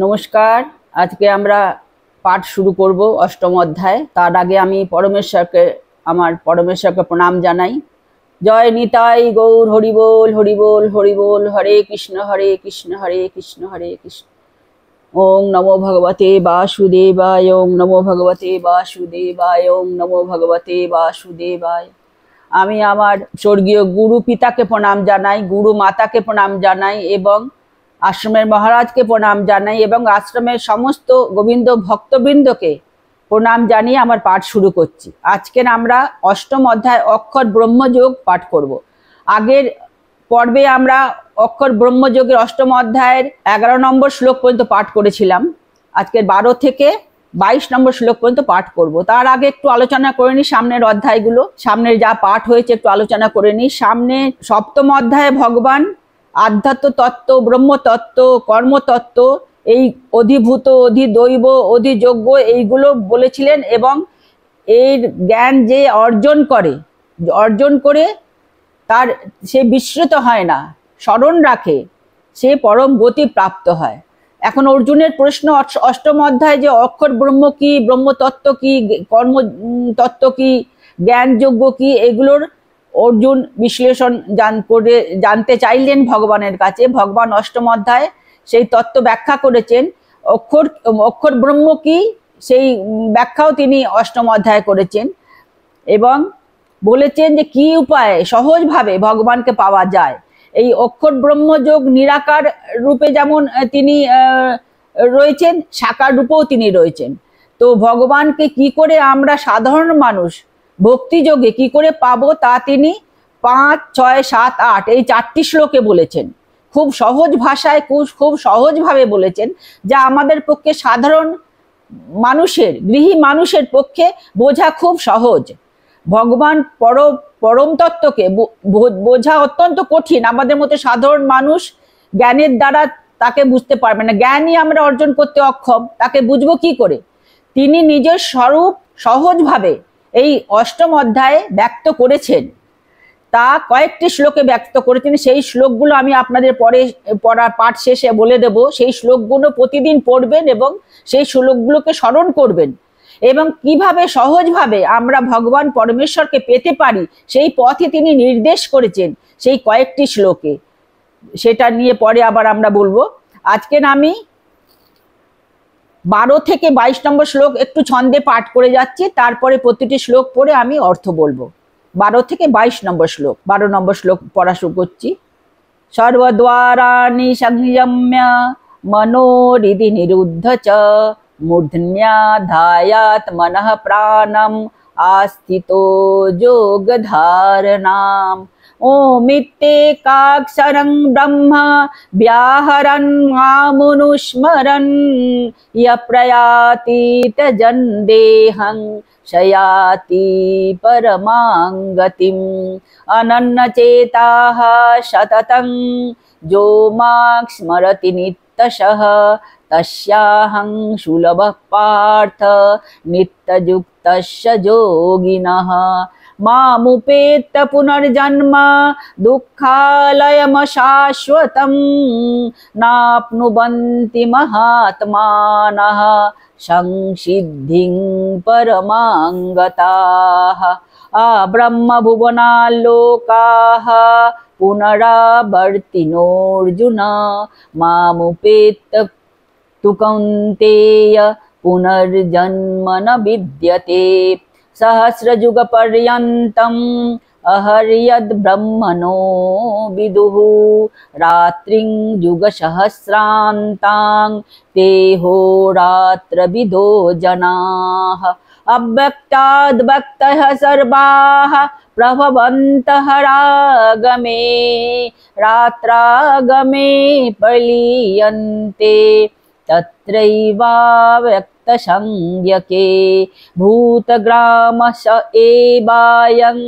নমস্কার। আজকে আমরা পাঠ শুরু করব অষ্টম অধ্যায়। তার আগে আমি আমার পরমেশ্বরকে প্রণাম জানাই। জয় নিতাই গৌর হরিবোল হরিবোল হরিবোল। হরে কৃষ্ণ হরে কৃষ্ণ হরে কৃষ্ণ হরে কৃষ্ণ। ওং নমো ভগবতে বাসুদেবায়। ওং নমো ভগবতে বাসুদেবায়। ওং নমো ভগবতে বাসুদেবায়। আমি আমার স্বর্গীয় গুরু পিতাকে প্রণাম জানাই, গুরু মাতাকে প্রণাম জানাই এবং আশ্রমের মহারাজকে প্রণাম জানাই এবং আশ্রমের সমস্ত গোবিন্দ ভক্তবৃন্দকে প্রণাম জানিয়ে আমার পাঠ শুরু করছি। আজকের আমরা অষ্টম অধ্যায় অক্ষর ব্রহ্মযোগ পাঠ করব। আগের পর্বে আমরা অক্ষর ব্রহ্মযোগের অষ্টম অধ্যায়ের 11 নম্বর শ্লোক পর্যন্ত পাঠ করেছিলাম। আজকের 12 থেকে 22 নম্বর শ্লোক পর্যন্ত পাঠ করব। তার আগে একটু আলোচনা করে নিই সামনের অধ্যায়গুলো, সামনের যা পাঠ হয়েছে একটু আলোচনা করে নিই। সামনে সপ্তম অধ্যায়ে ভগবান আধ্যাত্ম তত্ত্ব, ব্রহ্মতত্ত্ব, কর্মতত্ত্ব, এই অধিভূত, অধিদৈব, অধিযোগ্য এইগুলো বলেছিলেন এবং এর জ্ঞান যে অর্জন করে তার সে বিস্মৃত হয় না, স্মরণ রাখে, সে পরম গতি প্রাপ্ত হয়। এখন অর্জুনের প্রশ্ন অষ্টম অধ্যায় যে অক্ষর ব্রহ্ম কি, ব্রহ্মতত্ত্ব কি, কর্মতত্ত্ব কি, জ্ঞানযোগ্য কি, এগুলোর অর্জুন বিশ্লেষণ জানতে চাইলেন ভগবানের কাছে। ভগবান অষ্টম অধ্যায় সেই তত্ত্ব ব্যাখ্যা করেছেন। অক্ষর ব্রহ্ম কি সেই ব্যাখ্যাও তিনি অষ্টম অধ্যায় করেছেন এবং বলেছেন যে কি উপায়ে সহজভাবে ভগবানকে পাওয়া যায়। এই অক্ষর ব্রহ্মযোগ নিরাকার রূপে যেমন তিনি রয়েছেন, সাকার রূপেও তিনি রয়েছেন। তো ভগবানকে কি করে আমরা সাধারণ মানুষ ভক্তিযোগে কি করে পাবো তা তিনি 5, 6, 7, 8 এই 4টি শ্লোকে বলেছেন। খুব সহজ ভাষায়, খুব সহজভাবে বলেছেন, যা আমাদের পক্ষে সাধারণ মানুষের, গৃহী মানুষের পক্ষে বোঝা খুব সহজ। ভগবান পরম তত্ত্বকে বোঝা অত্যন্ত কঠিন। আমাদের মতো সাধারণ মানুষ জ্ঞানের দ্বারা তাকে বুঝতে পারবে না। জ্ঞানই আমরা অর্জন করতে অক্ষম, তাকে বুঝবো কি করে? তিনি নিজের স্বরূপ সহজভাবে এই অষ্টম অধ্যায়ে ব্যক্ত করেছেন, তা কয়েকটি শ্লোকে ব্যক্ত করেছেন। সেই শ্লোকগুলো আমি আপনাদের পড়ার পাঠ শেষে বলে দেব। সেই শ্লোকগুলো প্রতিদিন পড়বেন এবং সেই শ্লোকগুলোকে স্মরণ করবেন এবং কিভাবে সহজভাবে আমরা ভগবান পরমেশ্বরকে পেতে পারি সেই পথে তিনি নির্দেশ করেছেন সেই কয়েকটি শ্লোকে। সেটা নিয়ে পরে আবার আমরা বলবো। আজকে আমি 12 থেকে 22 নম্বর শ্লোক একটু ছন্দে পাঠ করে যাচ্ছি, তারপরে প্রতিটি শ্লোক পড়ে আমি অর্থ বলবো। 12 থেকে 22 নম্বর শ্লোক, 12 নম্বর শ্লোক পড়া শুরু করছি। সর্বদ্বারাণি সংযম্য মনোহৃদি নিরুদ্ধ চ মূর্ধন্যাধায়াত মনঃ প্রাণম আস্থিতো যোগধারণাম। ওমিত্যেকাক্ষরং ব্রহ্ম ব্যাহরन् মামনুস্মরन् यप्रयाति तजन्देहं शयाति परमां गतिम्। अनन्यचेताः सततं जो मां स्मरति नित्यशः तस्याहं सुलभः पार्थ नित्ययुक्तस्य योगिनः। मामुपेत्य पुनर्जन्म दुःखालयमशाश्वतं नाप्नुवन्ति महात्मानः संसिद्धिं परमां गताः। अब्रह्मभुवनाल्लोकाः पुनरावर्तिनोऽर्जुन मामुपेत्य तु कौन्तेय पुनर्जन्म न विद्यते। सहस्रयुगपर्यन्तम् अहर्यद्ब्रह्मणो विदुः रात्रिं युगसहस्रान्तां ते होरात्रविदो जनाः। अव्यक्ताद्व्यक्तः सर्वाः प्रभवन्तः रागमे रात्रागमे प्रलीयन्ते तत्रैवाव्यक्तसंज्ञके भूतग्रामस एवायं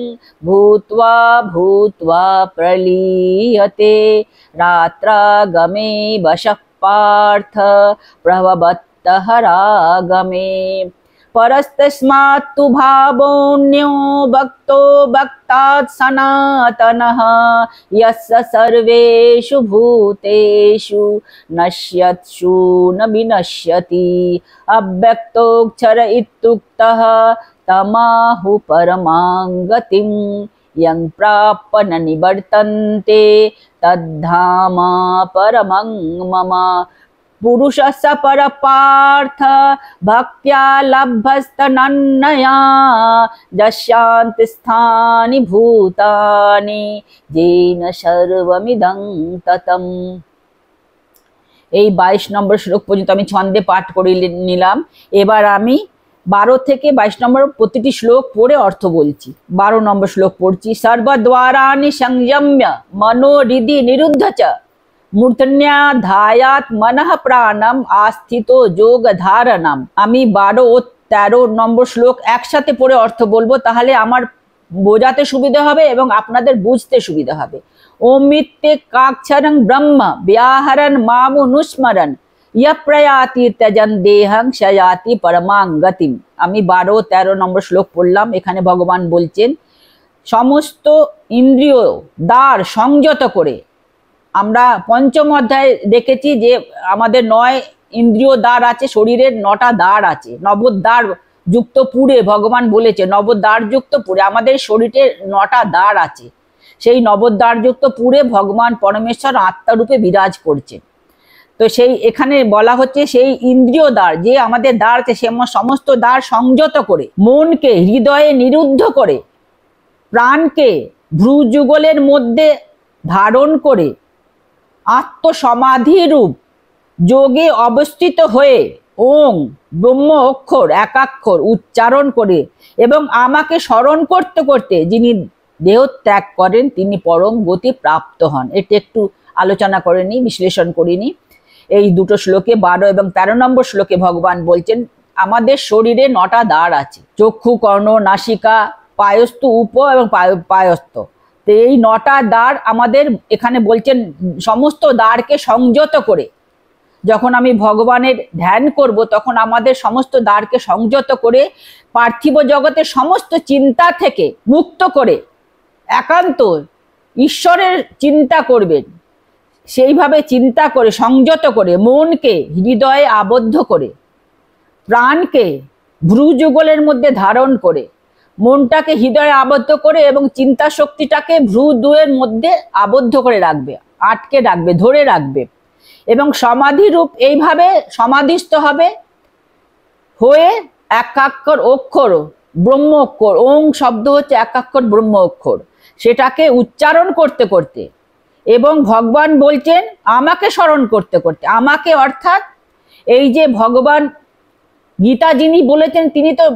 भूत्वा भूत्वा प्रलीयते रात्रागमे वशः पार्थ प्रभवतः रागमे। परस्तस्मात्तु भावोऽन्यो भक्तो भक्तात् सनातनः यस्य सर्वेषु भूतेषु नश्यत्सु न विनश्यति अव्यक्तोऽक्षर इत्युक्तः तमाहु परमां गतिं यं प्राप्य न निवर्तन्ते तद्धाम परमं मम पुरुषस्य परपार्थ भक्त्या लभस्तनन्नया यस्यान्तस्थानि भूतानि येन सर्वमिदं ततम्। এই 22 নম্বর শ্লোক পর্যন্ত আমি ছন্দে পাঠ করে নিলাম। এবার আমি 12 থেকে 22 নম্বর প্রতিটি শ্লোক পড়ে অর্থ বলছি। 12 নম্বর শ্লোক পড়ছি। সর্বদ্বারাণি সংযম্য মনো হৃদি নিরুদ্ধ চ মূর্ধন্যা ধায়াত মনঃ প্রাণম আস্থিত যোগ ধারণম। আমি 12 ও 13 নম্বর শ্লোক একসাথে পড়ে অর্থ বলবো, তাহলে আমার বোঝাতে সুবিধা হবে এবং আপনাদের বুঝতে সুবিধা হবে। ওমিত্যে কাক্ষরং ব্রহ্ম ব্যাহরণ মামুনুস্মরণ ইয়প্রয়াতি ত্যজন দেহং সয়াতি পরমাং গতিম। আমি 12 ও 13 নম্বর শ্লোক পড়লাম। এখানে ভগবান বলছেন সমস্ত ইন্দ্রিয় দ্বার সংযত করে, আমরা পঞ্চম অধ্যায়ে দেখেছি যে আমাদের 9 ইন্দ্রিয় দ্বার আছে, শরীরের 9টা দ্বার আছে, নবদ্বার যুক্ত পুরে ভগবান বলেছে নবদ্বার যুক্ত পুরে আমাদের শরীরের 9টা দ্বার আছে। সেই নবদ্বার যুক্ত পুরে ভগবান পরমেশ্বর আত্মারূপে বিরাজ করছেন। তো সেই এখানে বলা হচ্ছে সেই ইন্দ্রিয় দ্বার যে আমাদের দ্বার আছে সে সমস্ত দ্বার সংযত করে, মনকে হৃদয়ে নিরুদ্ধ করে, প্রাণকে ভ্রুযুগলের মধ্যে ধারণ করে আত্মসমাধি রূপ যোগে অবস্থিত হয়ে ওং ব্রহ্ম অক্ষর একাক্ষর উচ্চারণ করে এবং আমাকে স্মরণ করতে করতে যিনি দেহ ত্যাগ করেন তিনি পরম গতি প্রাপ্ত হন। এটা একটু আলোচনা করে নি, বিশ্লেষণ করিনি। এই দুটো শ্লোকে 12 এবং 13 নম্বর শ্লোকে ভগবান বলছেন আমাদের শরীরে 9টা দ্বার আছে, চক্ষু কর্ণ নাসিকা পায়স্থ উপ এবং পায়স্থ। তো এই 9টা দ্বার আমাদের এখানে বলছেন সমস্ত দ্বারকে সংযত করে, যখন আমি ভগবানের ধ্যান করব তখন আমাদের সমস্ত দ্বারকে সংযত করে পার্থিব জগতের সমস্ত চিন্তা থেকে মুক্ত করে একান্ত ঈশ্বরের চিন্তা করবেন। সেইভাবে চিন্তা করে সংযত করে মনকে হৃদয়ে আবদ্ধ করে, প্রাণকে ভ্রুযুগলের মধ্যে ধারণ করে, মনটাকে হৃদয়ে আবদ্ধ করে এবং চিন্তা শক্তিটাকে ভ্রু দুয়ের মধ্যে আবদ্ধ করে রাখবে, আটকে রাখবে, ধরে রাখবে এবং সমাধি রূপ এইভাবে সমাধিস্থ হবে হয়ে একাক্ষর অক্ষর ব্রহ্ম অক্ষর, ওং শব্দ হচ্ছে একাক্ষর ব্রহ্ম অক্ষর, সেটাকে উচ্চারণ করতে করতে এবং ভগবান বলছেন আমাকে স্মরণ করতে করতে। আমাকে অর্থাৎ এই যে ভগবান গীতা যিনি বলেছেন তিনি তো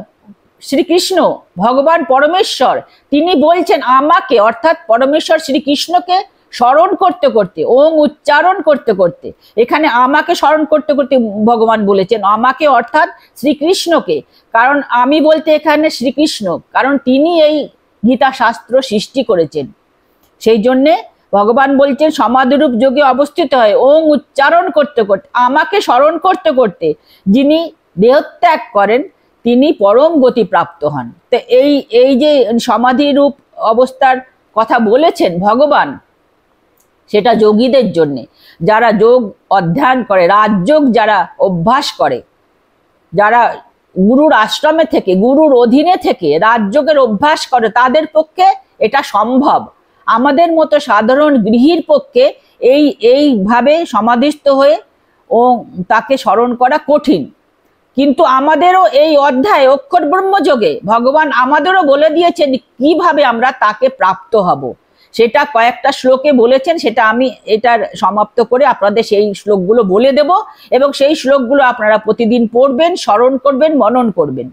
শ্রীকৃষ্ণ ভগবান পরমেশ্বর, তিনি বলছেন আমাকে অর্থাৎ পরমেশ্বর শ্রীকৃষ্ণকে স্মরণ করতে করতে, ওং উচ্চারণ করতে করতে। এখানে আমাকে স্মরণ করতে করতে ভগবান বলেছেন আমাকে অর্থাৎ শ্রীকৃষ্ণকে, কারণ আমি বলতে এখানে শ্রীকৃষ্ণ, কারণ তিনি এই গীতা শাস্ত্র সৃষ্টি করেছেন। সেই জন্যে ভগবান বলছেন সমাধিরূপ যোগে অবস্থিত হয় ওং উচ্চারণ করতে করতে, আমাকে স্মরণ করতে করতে যিনি দেহত্যাগ করেন তিনি পরম গতি প্রাপ্ত হন। তো এই যে সমাধিরূপ অবস্থার কথা বলেছেন ভগবান, সেটা যোগীদের জন্যে, যারা যোগ অধ্যয়ন করে, রাজযোগ যারা অভ্যাস করে, যারা গুরুর আশ্রমে থেকে গুরুর অধীনে থেকে রাজযোগের অভ্যাস করে তাদের পক্ষে এটা সম্ভব। আমাদের মতো সাধারণ গৃহীর পক্ষে এইভাবে সমাধিস্থ হয়ে ও তাকে স্মরণ করা কঠিন। কিন্তু আমাদেরও এই অধ্যায় অক্ষর ব্রহ্মযোগে ভগবান আমাদেরও বলে দিয়েছেন কিভাবে আমরা তাকে প্রাপ্ত হব, সেটা কয়েকটা শ্লোকে বলেছেন। সেটা আমি এটার সমাপ্ত করে আপনাদের সেই শ্লোকগুলো বলে দেব এবং সেই শ্লোকগুলো আপনারা প্রতিদিন পড়বেন, স্মরণ করবেন, মনন করবেন।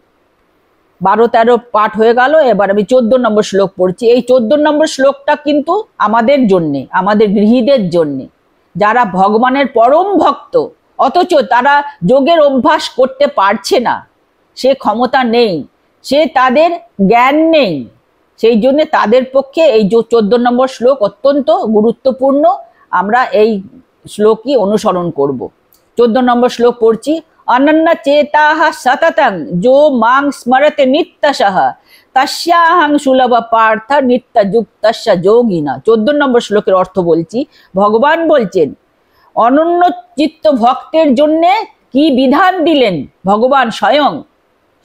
12-13 পাঠ হয়ে গেল। এবার আমি 14 নম্বর শ্লোক পড়ছি। এই 14 নম্বর শ্লোকটা কিন্তু আমাদের জন্যে, আমাদের গৃহীদের জন্যে, যারা ভগবানের পরম ভক্ত অথচ তারা যোগের অভ্যাস করতে পারছে না, সে ক্ষমতা নেই, সে তাদের জ্ঞান নেই, সেই জন্য তাদের পক্ষে এই 14 নম্বর শ্লোক অত্যন্ত গুরুত্বপূর্ণ। আমরা এই শ্লোকই অনুসরণ করব। 14 নম্বর শ্লোক পড়ছি। अनन्य चेताः सततं जो मां स्मरते नित्यशः तस्याहं सुलभ पार्थ नित्य যুক্তস্য যোগিনা। 14 নম্বর শ্লোকের অর্থ বলছি। ভগবান বলছেন অনন্য চিত্ত ভক্তের জন্য কি বিধান দিলেন ভগবান স্বয়ং,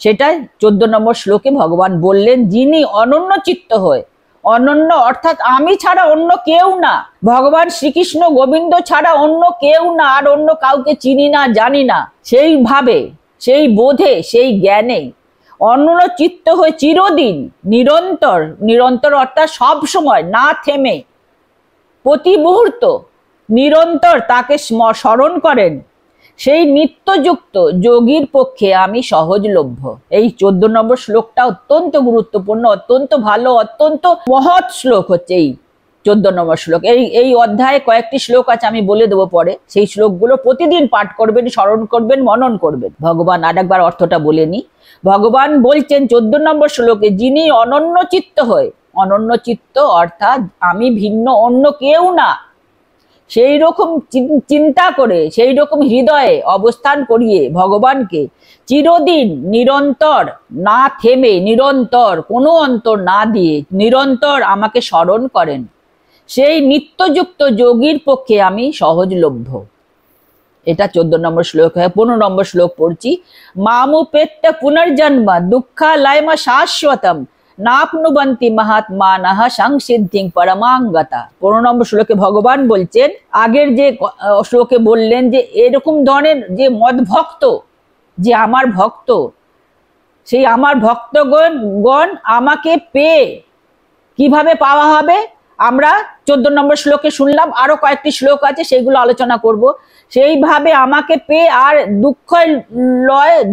সেটা 14 নম্বর শ্লোকে ভগবান বললেন, যিনি অনন্য চিত্ত হয়, অনন্য অর্থাৎ আমি ছাড়া অন্য কেউ না, ভগবান শ্রীকৃষ্ণ গোবিন্দ ছাড়া অন্য কেউ না, আর অন্য কাউকে চিনি না জানি না, সেই ভাবে, সেই বোধে, সেই জ্ঞানে অনন্য চিত্ত হয়ে চিরদিন নিরন্তর, নিরন্তর অর্থাৎ সব সময় না থেমে প্রতি মুহূর্ত নিরন্তর তাকে স্মরণ করেন, সেই নিত্যযুক্ত যোগীর পক্ষে আমি সহজলভ্য। এই 14 নম্বর শ্লোকটা অত্যন্ত গুরুত্বপূর্ণ, অত্যন্ত ভালো, অত্যন্ত মহৎ শ্লোক হচ্ছে এই 14 নম্বর শ্লোক। এই অধ্যায়ে কয়েকটি শ্লোক আছে, আমি বলে দেবো পরে। সেই শ্লোকগুলো প্রতিদিন পাঠ করবেন, স্মরণ করবেন, মনন করবেন। ভগবান আরেকবার অর্থটা বলে নি। ভগবান বলছেন 14 নম্বর শ্লোকে, যিনি অনন্য চিত্ত হয়, অনন্য চিত্ত অর্থাৎ আমি ভিন্ন অন্য কেউ না, সেই রকম চিন্তা করে, সেই রকম হৃদয়ে অবস্থান করিয়ে ভগবানকে চিরদিন নিরন্তর না থেমে, নিরন্তর কোনো অন্তর না দিয়ে নিরন্তর আমাকে স্মরণ করেন, সেই নিত্যযুক্ত যোগীর পক্ষে আমি সহজলভ্য। এটা 14 নম্বর শ্লোক। 15 নম্বর শ্লোক পড়ছি। মামুপেত্য পুনর্জন্ম দুঃখালয়ম শাশ্বতম নাপনুবন্তি মহাত্মানঃ সংসিদ্ধিং পরমাঙ্গতা। 15 নম্বর শ্লোকে ভগবান বলছেন, আগের যে শ্লোকে বললেন যে এরকম ধরনের যে মদভক্ত, যে আমার ভক্ত, সেই আমার ভক্তগণ আমাকে পেয়ে কিভাবে পাওয়া হবে আমরা 14 নম্বর শ্লোকে শুনলাম। আরো কয়েকটি শ্লোক আছে, সেগুলো আলোচনা করব। সেইভাবে আমাকে পেয়ে আর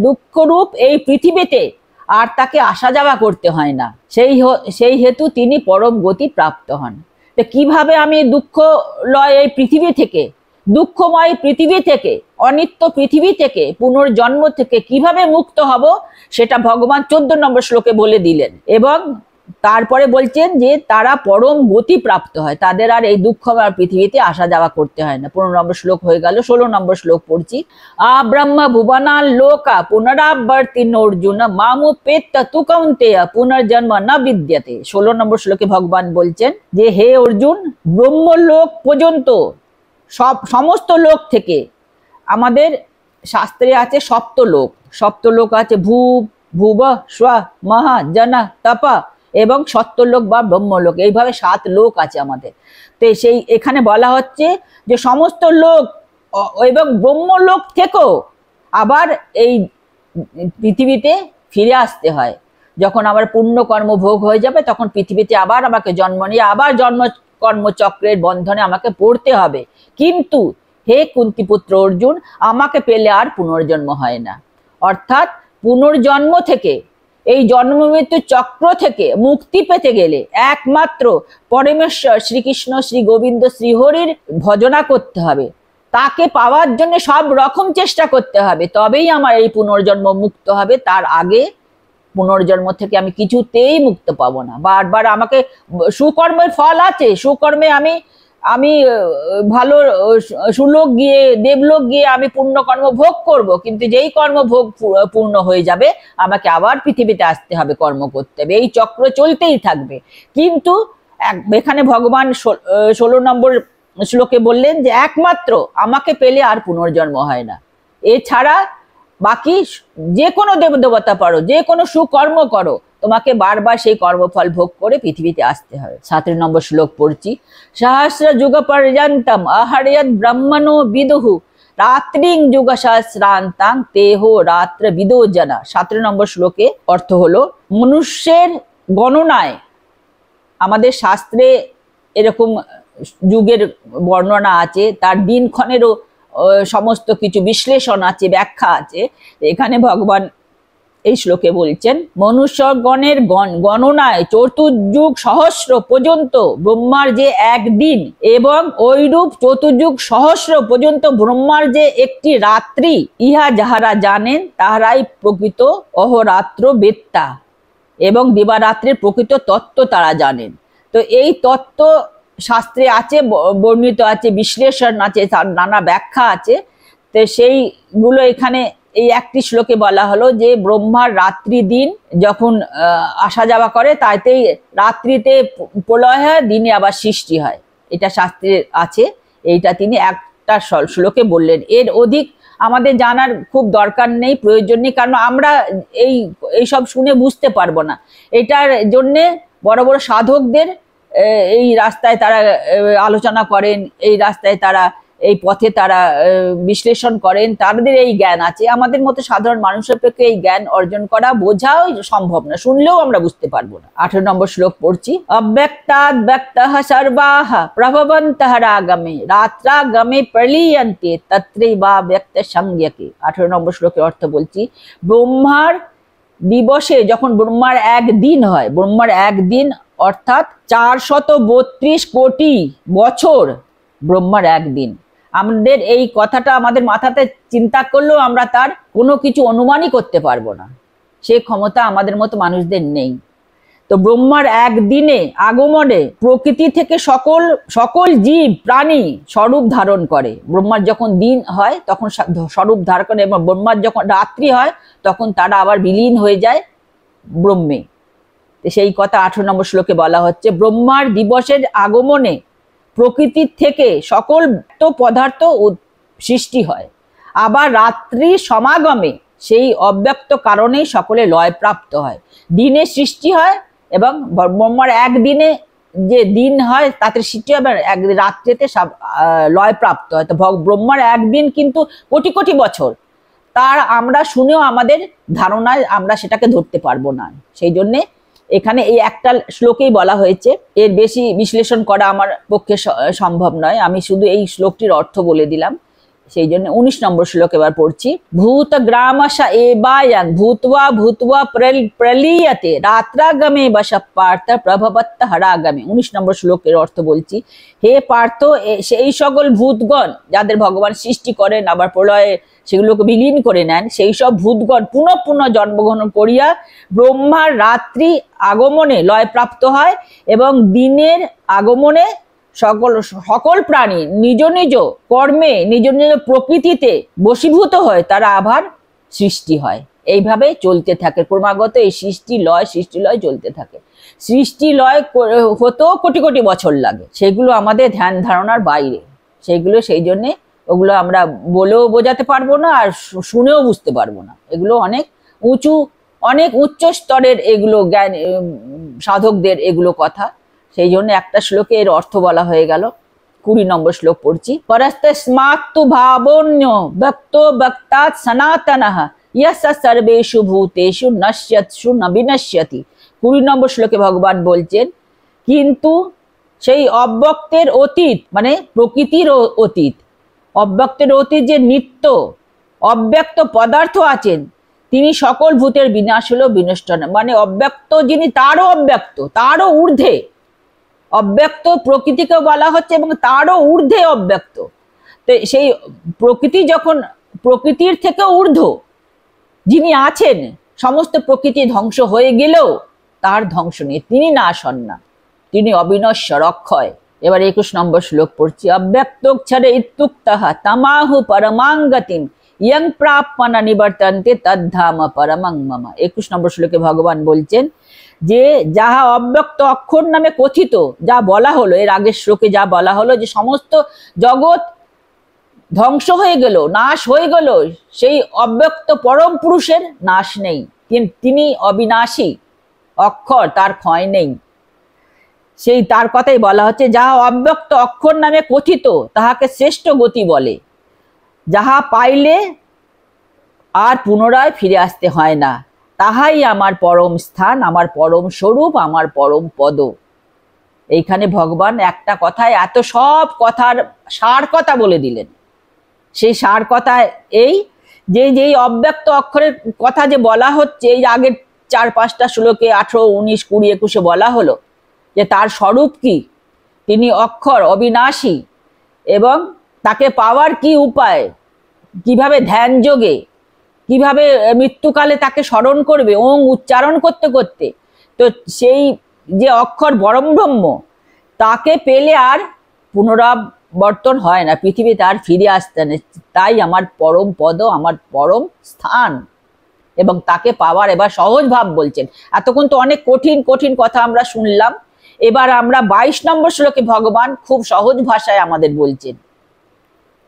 দুঃখরূপ এই পৃথিবীতে আর তাকে আসা যাওয়া করতে হয় না, সেই হেতু তিনি পরম গতি প্রাপ্ত হন। তো কিভাবে আমি দুঃখ লয় এই পৃথিবী থেকে, দুঃখময় পৃথিবী থেকে, অনিত্য পৃথিবী থেকে, পুনর্জন্ম থেকে কিভাবে মুক্ত হব, সেটা ভগবান 14 নম্বর শ্লোকে বলে দিলেন। এবং তারপরে বলছেন যে তারা পরম গতি প্রাপ্ত হয়, তাদের আর এই দুঃখময় পৃথিবীতে আসা যাওয়া করতে হয় না। 15 নম্বর শ্লোক হয়ে গেল। 16 নম্বর শ্লোক পড়ছি। আব্রহ্ম ভুবনা লোকা পুনরাবর্তি অর্জুন মামুপেত্য তু কৌন্তেয় পুনর্জন্ম ন বিদ্যতে। 16 নম্বর শ্লোকে ভগবান বলছেন যে হে অর্জুন, ব্রহ্মলোক পর্যন্ত সমস্ত লোক থেকে, আমাদের শাস্ত্রে আছে সপ্তলোক, সপ্তলোক আছে ভুব স্ব মহা জন তপ এবং সত্যলোক বা ব্রহ্মলোক, এইভাবে 7 লোক আছে আমাদের। তো সেই এখানে বলা হচ্ছে যে সমস্ত লোক এবং ব্রহ্মলোক থেকেও আবার এই পৃথিবীতে ফিরে আসতে হয়। যখন আমার পুণ্য কর্ম ভোগ হয়ে যাবে, তখন পৃথিবীতে আবার আমাকে জন্ম নিয়ে আবার কর্মচক্রের বন্ধনে আমাকে পড়তে হবে। কিন্তু হে কুন্তিপুত্র অর্জুন, আমাকে পেলে আর পুনর্জন্ম হয় না। অর্থাৎ পুনর্জন্ম থেকে, এই জন্ম মৃত্যু চক্র থেকে মুক্তি পেতে গেলে একমাত্র পরমেশ্বর শ্রীকৃষ্ণ, শ্রী গোবিন্দ, শ্রীহরির ভজনা করতে হবে। তাকে পাওয়ার জন্য সব রকম চেষ্টা করতে হবে, তবেই আমার এই পুনর্জন্ম মুক্ত হবে। তার আগে পুনর্জন্ম থেকে আমি কিছুতেই মুক্ত পাবো না। বারবার আমাকে সুকর্মের ফল আছে, সুকর্মে আমি ভালো সুলোক গিয়ে, দেবলোক গিয়ে আমি পুণ্যকর্ম ভোগ করব, কিন্তু যেই কর্ম ভোগ পূর্ণ হয়ে যাবে আমাকে আবার পৃথিবীতে আসতে হবে, কর্ম করতে হবে, এই চক্র চলতেই থাকবে। কিন্তু এখানে ভগবান 16 নম্বর শ্লোকে বললেন যে একমাত্র আমাকে পেলে আর পুনর্জন্ম হয় না। এছাড়া বাকি যে কোনো দেবদেবতা পারো, যে কোনো সুকর্ম করো, তোমাকে বারবার সেই কর্মফল ভোগ করে পৃথিবীতে আসতে হবে। 17 নম্বর শ্লোক পড়ছি। সহস্র যুগ পর্যন্তম আহরয়ৎ ব্রহ্মণো বিদুহু রাত্রিং যুগ সহস্রান্তাং তেহ রাত্র বিদো জনা। 17 নম্বর শ্লোকে অর্থ হলো, মনুষ্যের গণনায় আমাদের শাস্ত্রে এরকম যুগের বর্ণনা আছে, তার দিনক্ষণেরও সমস্ত কিছু বিশ্লেষণ আছে, ব্যাখ্যা আছে। এখানে ভগবান এই শ্লোকে বলছেন, মনুষ্যগণের গণনায় চতুর্যুগ সহস্র পর্যন্ত ব্রহ্মার যে একদিন, এবং ওইরূপ চতুর্যুগ সহস্র পর্যন্ত ব্রহ্মার যে একটি রাত্রি, ইহা যাহারা জানেন তাহারাই প্রকৃত অহরাত্র বেত্তা, এবং দিবারাত্রির প্রকৃত তত্ত্ব তারা জানেন। তো এই তত্ত্ব শাস্ত্রে আছে, বর্ণিত আছে, বিশ্লেষণ আছে, তার নানা ব্যাখ্যা আছে। তো সেইগুলো এখানে এই একটি শ্লোকে বলা হলো যে ব্রহ্মার রাত্রি দিন যখন আসা যাওয়া করে, তাইতেই রাত্রিতে প্রলয় হয়, দিনে আবার সৃষ্টি হয়, এটা শাস্ত্রে আছে। এইটা তিনি একটা শ্লোকে বললেন। এর অধিক আমাদের জানার খুব দরকার নেই, প্রয়োজন নেই, কারণ আমরা এই সব শুনে বুঝতে পারবো না। এটার জন্যে বড় বড় সাধকদের এই রাস্তায় তারা আলোচনা করেন, এই রাস্তায় তারা এই পথে তারা বিশ্লেষণ করেন, তাদের এই জ্ঞান আছে। আমাদের মতো সাধারণ মানুষের পক্ষে এই জ্ঞান অর্জন করা, বোঝাও সম্ভব না, শুনলেও আমরা বুঝতে পারবো না। 18 নম্বর শ্লোক পড়ছি। অব্যক্তাদ ব্যক্তঃ সর্বাঃ প্রভবন্তঃ রাগমে রাত্রাগমে প্রলীয়ন্তে তত্রৈবা ব্যক্ত সংজ্ঞকে। 18 নম্বর শ্লোকের অর্থ বলছি। ব্রহ্মার দিবসে যখন ব্রহ্মার একদিন হয়, ব্রহ্মার একদিন অর্থাৎ 432 কোটি বছর ব্রহ্মার একদিন। আমাদের এই কথাটা আমাদের মাথাতে চিন্তা করলেও আমরা তার কোনো কিছু অনুমানই করতে পারবো না, সে ক্ষমতা আমাদের মতো মানুষদের নেই। তো ব্রহ্মার একদিনে আগমনে প্রকৃতি থেকে সকল জীব প্রাণী স্বরূপ ধারণ করে। ব্রহ্মার যখন দিন হয় তখন স্বরূপ ধারণ করে, এবং ব্রহ্মার যখন রাত্রি হয় তখন তারা আবার বিলীন হয়ে যায় ব্রহ্মে। সেই কথা 18 নম্বর শ্লোকে বলা হচ্ছে। ব্রহ্মার দিবসের আগমনে প্রকৃতির থেকে সকল পদার্থ সৃষ্টি হয়, আবার রাত্রি সমাগমে সেই অব্যক্ত কারণেই সকলে লয় প্রাপ্ত হয়। দিনে সৃষ্টি হয় এবং ব্রহ্মার একদিনে যে দিন হয় তাতে সৃষ্টি হবে, রাত্রিতে সব লয় প্রাপ্ত হয়। তো ব্রহ্মার একদিন কিন্তু কোটি কোটি বছর, তার আমরা শুনেও আমাদের ধারণায় আমরা সেটাকে ধরতে পারবো না। সেই জন্যে এখানে এই একটা শ্লোকেই বলা হয়েছে, এর বেশি বিশ্লেষণ করা আমার পক্ষে সম্ভব নয়, আমি শুধু এই শ্লোকটির অর্থ বলে দিলাম। সেই জন্য 19 নম্বর শ্লোক এবার পড়ছি। ভূত গ্রামশা এবায়ং ভূতবা ভূতবা প্রলীয়তে রাত্রাগমে বশ পার্থ প্রভবত্ত হরাগমে। 19 নম্বর শ্লোকের অর্থ বলছি। হে পার্থ, সেই সকল ভূতগণ যাদের ভগবান সৃষ্টি করেন আবার প্রলয়ে সেগুলোকে বিলীন করে নেন, সেই সব ভূতগণ পুনঃ পুনঃ জন্মগ্রহণ করিয়া ব্রহ্মার রাত্রি আগমনে লয় প্রাপ্ত হয়, এবং দিনের আগমনে সকল প্রাণী নিজ নিজ কর্মে নিজ নিজ প্রকৃতিতে বশীভূত হয়, তারা আবার সৃষ্টি হয়। এইভাবে চলতে থাকে ক্রমাগত, এই সৃষ্টি লয় চলতে থাকে। সৃষ্টি লয় হতেও কোটি কোটি বছর লাগে, সেগুলো আমাদের ধ্যান ধারণার বাইরে, সেগুলো সেই জন্যে ওগুলো আমরা বলেও বোঝাতে পারবো না, আর শুনেও বুঝতে পারবো না। এগুলো অনেক উচ্চ স্তরের এগুলো জ্ঞান, সাধকদের এগুলো কথা। সেই জন্য একটা শ্লোকে এর অর্থ বলা হয়ে গেল। 20 নম্বর শ্লোক পড়ছি। পরস্তস্মাত্তু ভাবন্য ভক্তো ভক্তাৎ সনাতনঃ ইয়স সর্বেষু ভূতেষু নশ্যৎসু ন বিনশ্যতি। 20 নম্বর শ্লোকে ভগবান বলছেন, কিন্তু সেই অব্যক্তের অতীত মানে প্রকৃতির অতীত, অব্যক্তের অতীত যে নিত্য অব্যক্ত পদার্থ আছেন, তিনি সকল ভূতের বিনাশ হলো বিনষ্ট না। মানে অব্যক্ত যিনি, তারও অব্যক্ত, তারও ঊর্ধ্বে অব্যক্ত প্রকৃতিকে বলা হচ্ছে, এবং তারও ঊর্ধ্বে অব্যক্ত। তো সেই প্রকৃতি যখন প্রকৃতির থেকে ঊর্ধ্ব যিনি আছেন, সমস্ত প্রকৃতি ধ্বংস হয়ে গেলেও তার ধ্বংস নেই, তিনি নাশ হন না, তিনি অবিনশ্বর অক্ষয়। এবার 21 নম্বর শ্লোক পড়ছি। অব্যক্তোক্ষরে ইত্যুক্তঃ তমাহু পরমাঙ্গতিম ইয়ং প্রাপনা নিবর্তন্তে তদ্ধাম পরমং মম। 21 নম্বর শ্লোকে ভগবান বলছেন যে যাহা অব্যক্ত অক্ষর নামে কথিত, যা বলা হলো এর আগের শ্লোকে, যা বলা হলো যে সমস্ত জগৎ ধ্বংস হয়ে গেল, নাশ হয়ে গেল, সেই অব্যক্ত পরম পুরুষের নাশ নেই, তিনি অবিনাশী অক্ষর, তার ক্ষয় নেই। সেই তার কথাই বলা হচ্ছে, যাহা অব্যক্ত অক্ষর নামে কথিত তাহাকে শ্রেষ্ঠ গতি বলে, যাহা পাইলে আর পুনরায় ফিরে আসতে হয় না, তাহাই আমার পরম স্থান, আমার পরম স্বরূপ, আমার পরম পদ। এইখানে ভগবান একটা কথায় এত সব কথার সার কথা বলে দিলেন। সেই সার কথা এই যে যেই অব্যক্ত অক্ষরের কথা যে বলা হচ্ছে, এই আগের 4-5টা শ্লোকে 18, 19, 20, 21 বলা হলো যে তার স্বরূপ কি, তিনি অক্ষর অবিনাশী, এবং তাকে পাওয়ার কি উপায়, কিভাবে ধ্যান যোগে, কিভাবে মৃত্যুকালে তাকে স্মরণ করবে ওং উচ্চারণ করতে করতে। তো সেই যে অক্ষর পরম ব্রহ্ম, তাকে পেলে আর পরিবর্তন হয় না, পৃথিবীতে আর ফিরে আসতে না। তাই আমার পরম পদ, আমার পরম স্থান, এবং তাকে পাওয়ার এবার সহজ ভাব বলছেন। এতক্ষণ তো অনেক কঠিন কঠিন কথা আমরা শুনলাম, এবার আমরা 22 নম্বর শ্লোকে ভগবান খুব সহজ ভাষায় আমাদের বলছেন।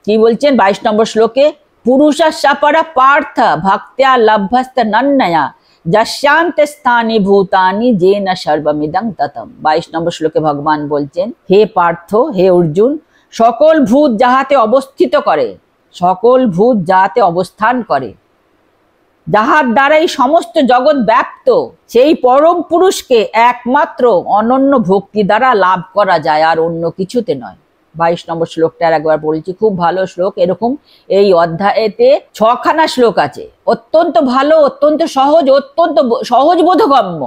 কি বলছেন 22 নম্বর শ্লোকে? পুরুষাশাপরা পার্থ ভক্ত্যা লভ্যস্ত নন্নয়া যশান্ত স্থানে ভূতানি যেন সর্বমিদং ততম। 22 নম্বর শ্লোকে ভগবান বলছেন, হে পার্থ, হে অর্জুন, সকল ভূত যাহাতে অবস্থিত করে, সকল ভূত যাহাতে অবস্থান করে, যাহার দ্বারাই সমস্ত জগৎ ব্যাপ্ত, সেই পরম পুরুষকে একমাত্র অনন্য ভক্তি দ্বারা লাভ করা যায়, আর অন্য কিছুতে নয়। 22 নম্বর শ্লোকটা আর একবার বলছি, খুব ভালো শ্লোক। এরকম এই অধ্যায়েতে 6খানা শ্লোক আছে, অত্যন্ত ভালো, অত্যন্ত সহজ, অত্যন্ত সহজ বোধগম্য।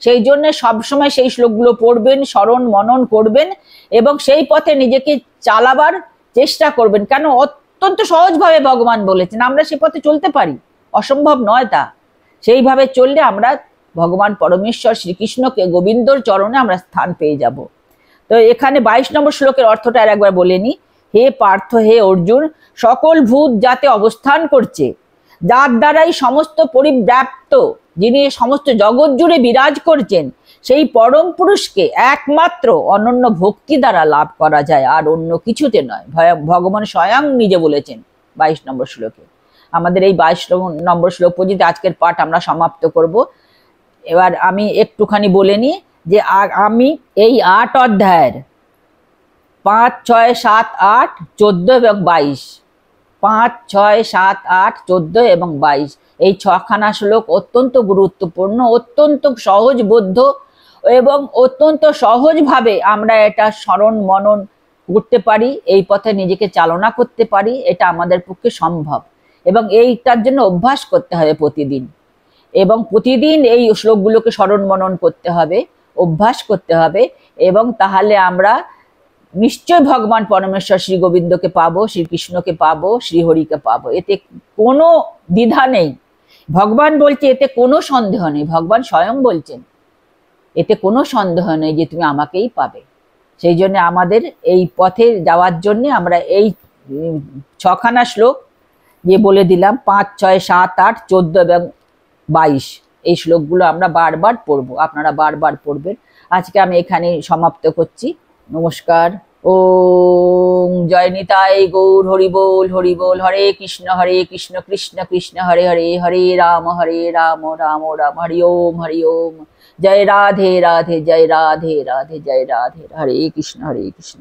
সেই জন্য সবসময় সেই শ্লোকগুলো পড়বেন, স্মরণ মনন করবেন এবং সেই পথে নিজেকে চালাবার চেষ্টা করবেন। কেন? অত্যন্ত সহজভাবে ভগবান বলেছেন, আমরা সে পথে চলতে পারি, অসম্ভব নয় তা। সেইভাবে চললে আমরা ভগবান পরমেশ্বর শ্রীকৃষ্ণকে, গোবিন্দর চরণে আমরা স্থান পেয়ে যাব। তো এখানে 22 নম্বর শ্লোকের অর্থটা আর একবার বলে নি। হে পার্থ, হে অর্জুন, সকল ভূত যাতে অবস্থান করছে, যার দ্বারাই সমস্ত পরিব্যাপ্ত, যিনি সমস্ত জগৎ জুড়ে বিরাজ করছেন, সেই পরম পুরুষকে একমাত্র অনন্য ভক্তি দ্বারা লাভ করা যায়, আর অন্য কিছুতে নয়। ভগবান স্বয়ং নিজে বলেছেন 22 নম্বর শ্লোকে। আমাদের এই 22 নম্বর শ্লোক পর্যন্ত আজকের পাঠ আমরা সমাপ্ত করব। এবার আমি একটুখানি বলে নিই যে আমি এই 8 অধ্যায়ের 5, 6, 7, 8, 14 এবং 22, 5, 6, 7, 8, 14 এবং 22, এই 6খানা শ্লোক অত্যন্ত গুরুত্বপূর্ণ, অত্যন্ত সহজবোধ্য এবং অত্যন্ত সহজভাবে আমরা এটা স্মরণ মনন করতে পারি, এই পথে নিজেকে চালনা করতে পারি। এটা আমাদের পক্ষে সম্ভব এবং এইটার জন্য অভ্যাস করতে হবে প্রতিদিন, এবং প্রতিদিন এই শ্লোকগুলোকে স্মরণ মনন করতে হবে, অভ্যাস করতে হবে, এবং তাহলে আমরা নিশ্চয় ভগবান পরমেশ্বর শ্রী গোবিন্দকে পাবো, শ্রীকৃষ্ণকে পাবো, শ্রীহরিকে পাবো। এতে কোনো দ্বিধা নেই। ভগবান বলছে এতে কোনো সন্দেহ নেই, ভগবান স্বয়ং বলছেন এতে কোনো সন্দেহ নেই যে তুমি আমাকেই পাবে। সেই জন্য আমাদের এই পথে যাওয়ার জন্য আমরা এই 6খানা শ্লোক যে বলে দিলাম, 5, 6, 7, 8, 14 এবং 22, এই শ্লোকগুলো আমরা বারবার পড়বো, আপনারা বারবার পড়বেন। আজকে আমি এখানে সমাপ্ত করছি। নমস্কার। ওম জয় নিতাই গৌর হরি বল, হরি বল। হরে কৃষ্ণ কৃষ্ণ কৃষ্ণ হরে হরে, হরে রাম রাম রাম হরি ওম হরি ওম। জয় রাধে রাধে, জয় রাধে রাধে, জয় রাধে। হরে কৃষ্ণ হরে কৃষ্ণ।